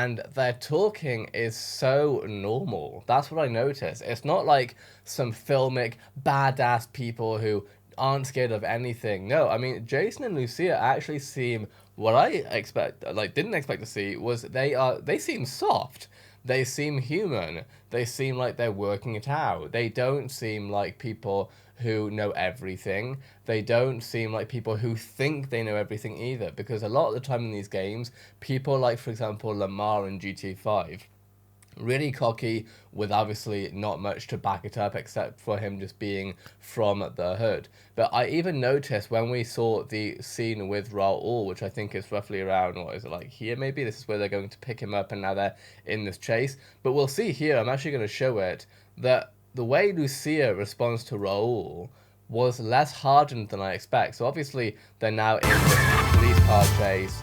and their talking is so normal. That's what I noticed. It's not like some filmic badass people who aren't scared of anything. No, I mean, Jason and Lucia actually seem, what I didn't expect to see was they seem soft. They seem human. They seem like they're working it out. They don't seem like people who know everything. They don't seem like people who think they know everything either, because a lot of the time in these games, people like, for example, Lamar in GTA 5, really cocky with obviously not much to back it up except for him just being from the hood. But I even noticed when we saw the scene with Raul, which I think is roughly around, what is it, like here maybe? This is where they're going to pick him up and now they're in this chase. But we'll see here, I'm actually going to show it, that the way Lucia responds to Raul was less hardened than I expect. So obviously they're now in this police car chase,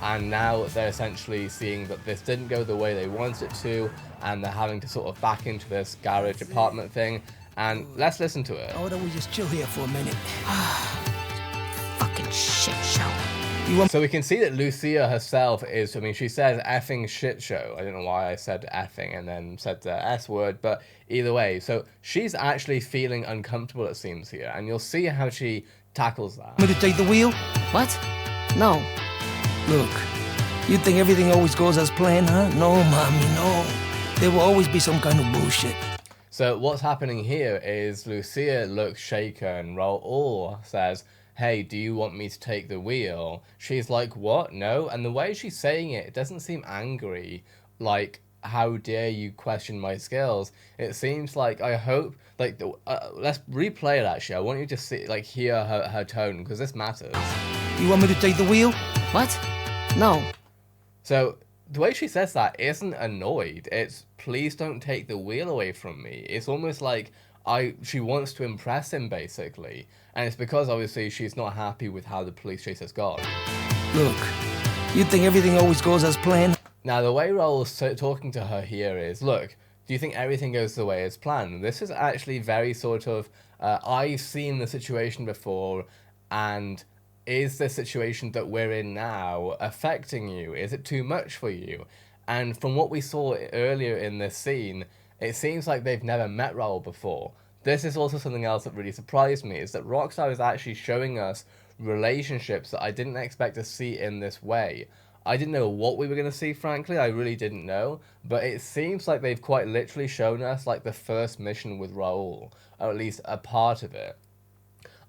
and now they're essentially seeing that this didn't go the way they wanted it to, and they're having to sort of back into this garage apartment thing. And let's listen to it. Why don't we just chill here for a minute? Fucking shit show. So we can see that Lucia herself is, I mean, she says effing shit show. I don't know why I said effing and then said the S word, but either way. So she's actually feeling uncomfortable, it seems, here. And you'll see how she tackles that. Want me to take the wheel? What? No. Look, you think everything always goes as planned, huh? No, mommy, no. There will always be some kind of bullshit. So what's happening here is Lucia looks shaken. Raul says, hey, do you want me to take the wheel? She's like, what? No? And the way she's saying it, it doesn't seem angry, like, how dare you question my skills? It seems like, I hope, like, let's replay it actually. I want you to see, like, hear her tone, because this matters. You want me to take the wheel? What? No. So the way she says that isn't annoyed. It's, please don't take the wheel away from me. It's almost like she wants to impress him, basically. And it's because, obviously, she's not happy with how the police chase has gone. Look, you think everything always goes as planned? Now, the way Raul's talking to her here is, look, do you think everything goes the way it's planned? This is actually very sort of, I've seen the situation before, and is the situation that we're in now affecting you? Is it too much for you? And from what we saw earlier in this scene, it seems like they've never met Raul before. This is also something else that really surprised me, is that Rockstar is actually showing us relationships that I didn't expect to see in this way. I didn't know what we were going to see, frankly. I really didn't know. But it seems like they've quite literally shown us like the first mission with Raul, or at least a part of it.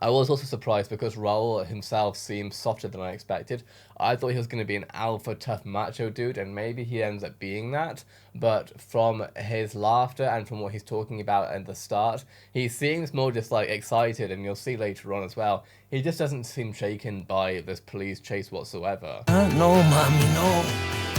I was also surprised because Raul himself seems softer than I expected. I thought he was going to be an alpha tough macho dude, and maybe he ends up being that. But from his laughter and from what he's talking about at the start, he seems more just like excited, and you'll see later on as well. He just doesn't seem shaken by this police chase whatsoever. No, mommy, no.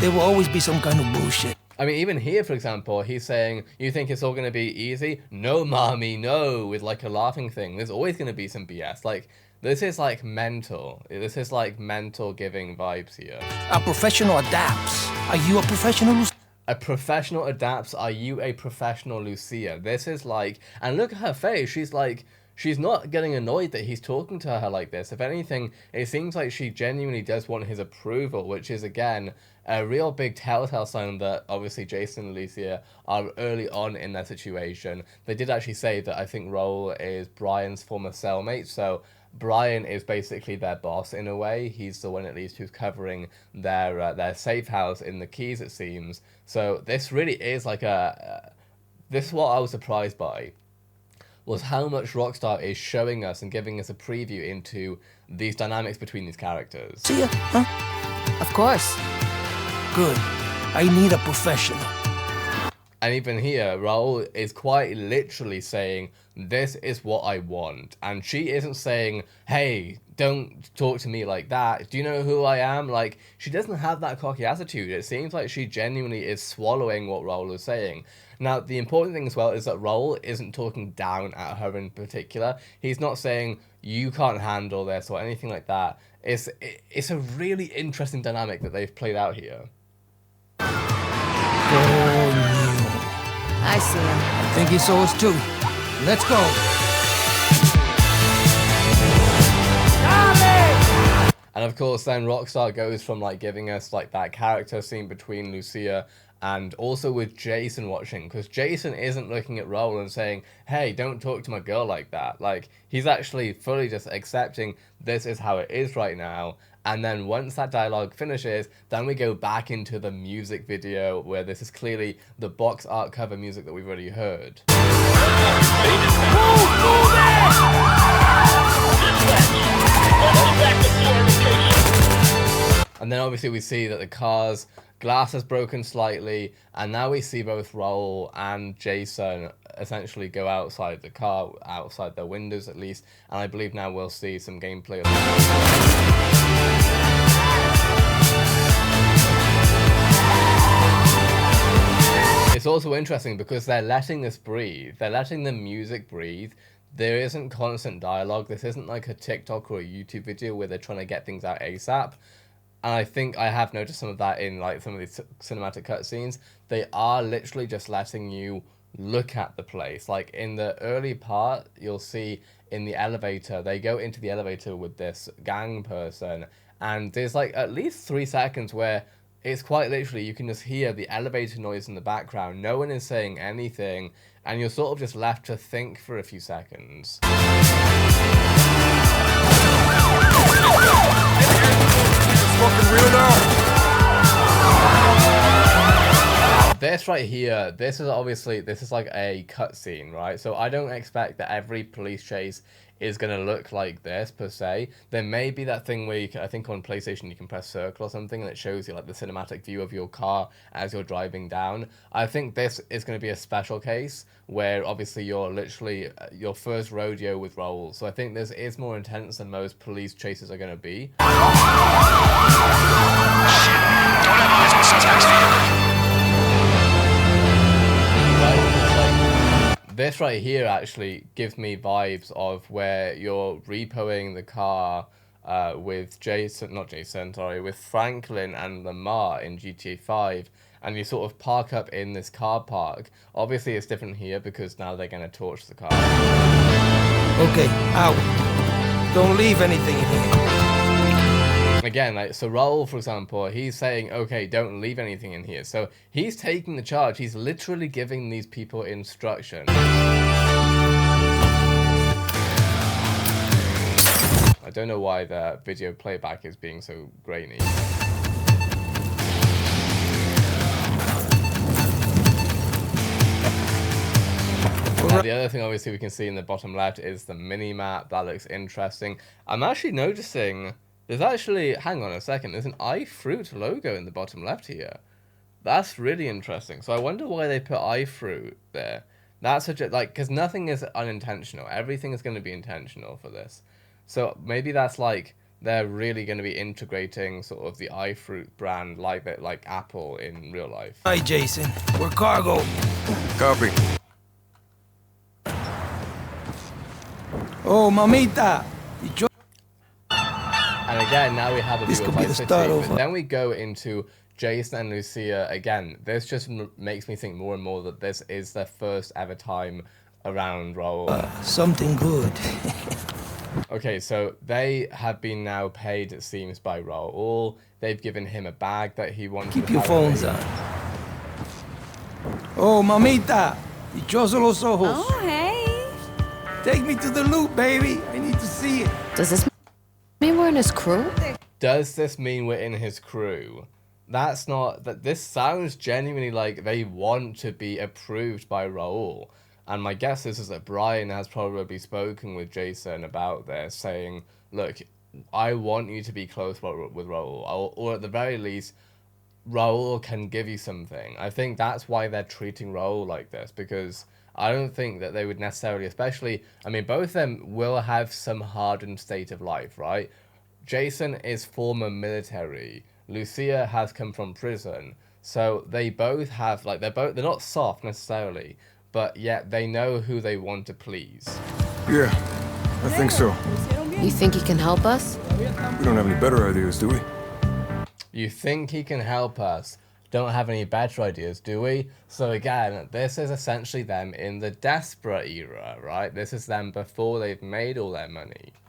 There will always be some kind of bullshit. I mean, even here, for example, he's saying, you think it's all going to be easy? No, mommy, no, with like a laughing thing. There's always going to be some BS. Like, this is like mental. This is like mental giving vibes here. A professional adapts. Are you a professional? A professional adapts. Are you a professional, Lucia? This is like, and look at her face. She's like, she's not getting annoyed that he's talking to her like this. If anything, it seems like she genuinely does want his approval, which is, again, a real big telltale sign that obviously Jason and Lucia are early on in their situation. They did actually say that I think Raul is Brian's former cellmate, so Brian is basically their boss in a way. He's the one at least who's covering their safe house in the Keys, it seems. So this really is like this is what I was surprised by, was how much Rockstar is showing us and giving us a preview into these dynamics between these characters. See ya, huh? Of course. Good. I need a professional. And even here, Raul is quite literally saying, this is what I want. And she isn't saying, hey, don't talk to me like that. Do you know who I am? Like, she doesn't have that cocky attitude. It seems like she genuinely is swallowing what Raul is saying. Now, the important thing as well is that Raul isn't talking down at her in particular. He's not saying, you can't handle this or anything like that. It's a really interesting dynamic that they've played out here. I see him. I think he saw us too. Let's go. And of course, then Rockstar goes from like giving us like that character scene between Lucia and also with Jason watching, because Jason isn't looking at Raul and saying, hey, don't talk to my girl like that. Like, he's actually fully just accepting this is how it is right now. And then once that dialogue finishes, then we go back into the music video where this is clearly the box art cover music that we've already heard. And then obviously we see that the car's glass has broken slightly, and now we see both Raul and Jason essentially go outside the car, outside their windows at least, and I believe now we'll see some gameplay of that. It's also interesting because they're letting this breathe. They're letting the music breathe. There isn't constant dialogue. This isn't like a TikTok or a YouTube video where they're trying to get things out ASAP. And I think I have noticed some of that in like some of these cinematic cutscenes. They are literally just letting you look at the place. Like in the early part, you'll see in the elevator, they go into the elevator with this gang person, and there's like at least 3 seconds where it's quite literally you can just hear the elevator noise in the background. No one is saying anything, and you're sort of just left to think for a few seconds. This right here, this is like a cutscene, right? So I don't expect that every police chase is going to look like this per se. There may be that thing where I think on PlayStation you can press circle or something and it shows you like the cinematic view of your car as you're driving down. I think this is going to be a special case where obviously you're literally your first rodeo with Raul. So I think this is more intense than most police chases are going to be. Don't have eyes on suspect's vehicle. This right here actually gives me vibes of where you're repoing the car with with Franklin and Lamar in GTA 5, and you sort of park up in this car park. Obviously it's different here because now they're going to torch the car. Okay, out. Don't leave anything in here. Again, like, so Raul, for example, he's saying, okay, don't leave anything in here. So he's taking the charge. He's literally giving these people instructions. I don't know why the video playback is being so grainy. The other thing obviously we can see in the bottom left is the mini-map. That looks interesting. I'm actually noticing there's actually, hang on a second, there's an iFruit logo in the bottom left here. That's really interesting. So I wonder why they put iFruit there. That's such a, like, because nothing is unintentional. Everything is going to be intentional for this. So maybe that's like, they're really going to be integrating sort of the iFruit brand like Apple in real life. Hi, Jason. We're cargo. Copy. Oh, mamita. And again, now we have a This view could of be the Vice start City, of but then we go into Jason and Lucia again. This just makes me think more and more that this is their first ever time around Raul. Something good. Okay, so they have been now paid, it seems, by Raul. They've given him a bag that he wanted. Keep your phones on. Oh, mamita. Dichoso los ojos. Oh, hey. Take me to the loop, baby. I need to see it. Does this mean we're in his crew? Does this mean we're in his crew? That's not... This sounds genuinely like they want to be approved by Raul. And my guess is that Brian has probably spoken with Jason about this, saying, look, I want you to be close with Raul. Or at the very least, Raul can give you something. I think that's why they're treating Raul like this, because I don't think that they would necessarily, especially, I mean, both of them will have some hardened state of life, right? Jason is former military. Lucia has come from prison. So they both have, like, they're not soft necessarily, but yet they know who they want to please. Yeah, I think so. You think he can help us? We don't have any better ideas, do we? You think he can help us? Don't have any better ideas, do we? So again, this is essentially them in the desperate era, right? This is them before they've made all their money.